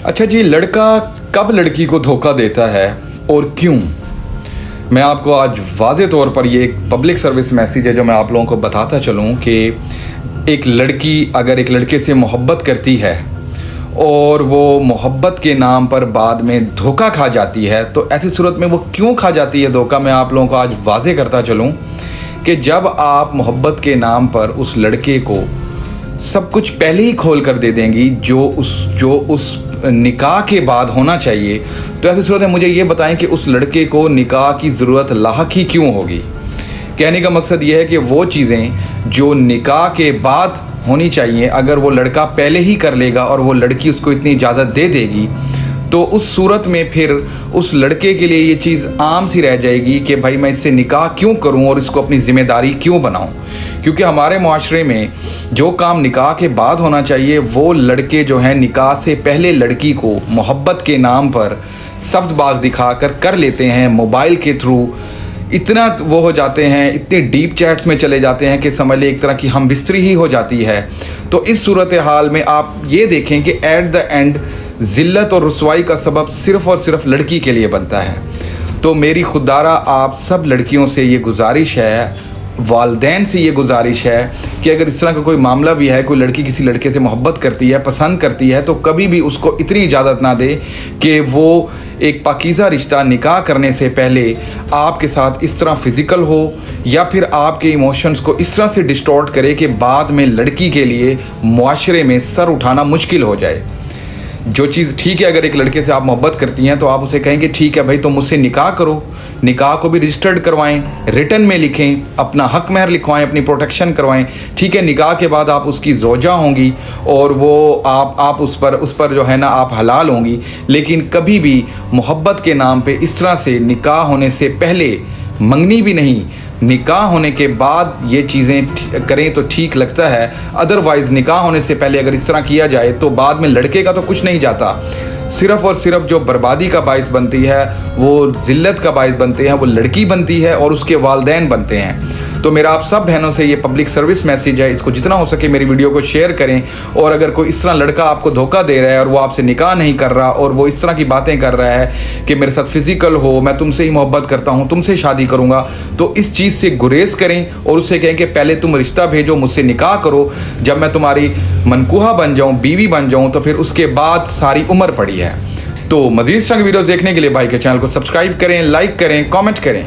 अच्छा जी, लड़का कब लड़की को धोखा देता है और क्यों? मैं आपको आज वाज़े तौर पर ये एक पब्लिक सर्विस मैसेज है जो मैं आप लोगों को बताता चलूँ कि एक लड़की अगर एक लड़के से मोहब्बत करती है और वो मोहब्बत के नाम पर बाद में धोखा खा जाती है, तो ऐसी सूरत में वो क्यों खा जाती है धोखा, मैं आप लोगों को आज वाज़े करता चलूँ कि जब आप मोहब्बत के नाम पर उस लड़के को सब कुछ पहले ही खोल कर दे देंगी जो उस निकाह के बाद होना चाहिए, तो ऐसी सूरत है मुझे ये बताएं कि उस लड़के को निकाह की ज़रूरत लाहक ही क्यों होगी। कहने का मकसद ये है कि वो चीज़ें जो निकाह के बाद होनी चाहिए अगर वो लड़का पहले ही कर लेगा और वो लड़की उसको इतनी इजाज़त दे देगी, तो उस सूरत में फिर उस लड़के के लिए ये चीज़ आम सी रह जाएगी कि भाई मैं इससे निकाह क्यों करूं और इसको अपनी ज़िम्मेदारी क्यों बनाऊं। क्योंकि हमारे माशरे में जो काम निकाह के बाद होना चाहिए वो लड़के जो हैं निकाह से पहले लड़की को मोहब्बत के नाम पर सब्ज़ बाग दिखाकर कर लेते हैं। मोबाइल के थ्रू इतना वो हो जाते हैं, इतने डीप चैट्स में चले जाते हैं कि समझ ले एक तरह की हम बिस्तरी ही हो जाती है। तो इस सूरत हाल में आप ये देखें कि एट द एंड ज़िल्लत और रुसवाई का सबब सिर्फ़ और सिर्फ लड़की के लिए बनता है। तो मेरी खुदारा आप सब लड़कियों से ये गुजारिश है, वालदैन से ये गुजारिश है कि अगर इस तरह का कोई मामला भी है, कोई लड़की किसी लड़के से मोहब्बत करती है, पसंद करती है, तो कभी भी उसको इतनी इजाज़त ना दे कि वो एक पाकीज़ा रिश्ता निकाह करने से पहले आपके साथ इस तरह फ़िज़िकल हो या फिर आपके इमोशंस को इस तरह से डिस्टॉर्ट करे कि बाद में लड़की के लिए मुआशरे में सर उठाना मुश्किल हो जाए। जो चीज़ ठीक है, अगर एक लड़के से आप मोहब्बत करती हैं तो आप उसे कहेंगे ठीक है भाई तुम मुझसे निकाह करो, निकाह को भी रजिस्टर्ड करवाएं, रिटर्न में लिखें, अपना हक महर लिखवाएं, अपनी प्रोटेक्शन करवाएं। ठीक है, निकाह के बाद आप उसकी ज़ौजा होंगी और वो आप उस पर जो है ना आप हलाल होंगी। लेकिन कभी भी मोहब्बत के नाम पे इस तरह से निकाह होने से पहले मंगनी भी नहीं, निकाह होने के बाद ये चीज़ें करें तो ठीक लगता है। अदरवाइज़ निकाह होने से पहले अगर इस तरह किया जाए तो बाद में लड़के का तो कुछ नहीं जाता, सिर्फ़ और सिर्फ जो बर्बादी का बाइस बनती है, वो ज़िल्लत का बाइस बनते हैं, वो लड़की बनती है और उसके वालदैन बनते हैं। तो मेरा आप सब बहनों से ये पब्लिक सर्विस मैसेज है, इसको जितना हो सके मेरी वीडियो को शेयर करें। और अगर कोई इस तरह लड़का आपको धोखा दे रहा है और वो आपसे निकाह नहीं कर रहा और वो इस तरह की बातें कर रहा है कि मेरे साथ फ़िज़िकल हो, मैं तुमसे ही मोहब्बत करता हूँ, तुमसे शादी करूँगा, तो इस चीज़ से गुरेज करें और उससे कहें कि पहले तुम रिश्ता भेजो, मुझसे निकाह करो, जब मैं तुम्हारी मनकूहा बन जाऊँ, बीवी बन जाऊँ, तो फिर उसके बाद सारी उम्र पड़ी है। तो मज़ीद इस तरह की वीडियो देखने के लिए भाई के चैनल को सब्सक्राइब करें, लाइक करें, कमेंट करें।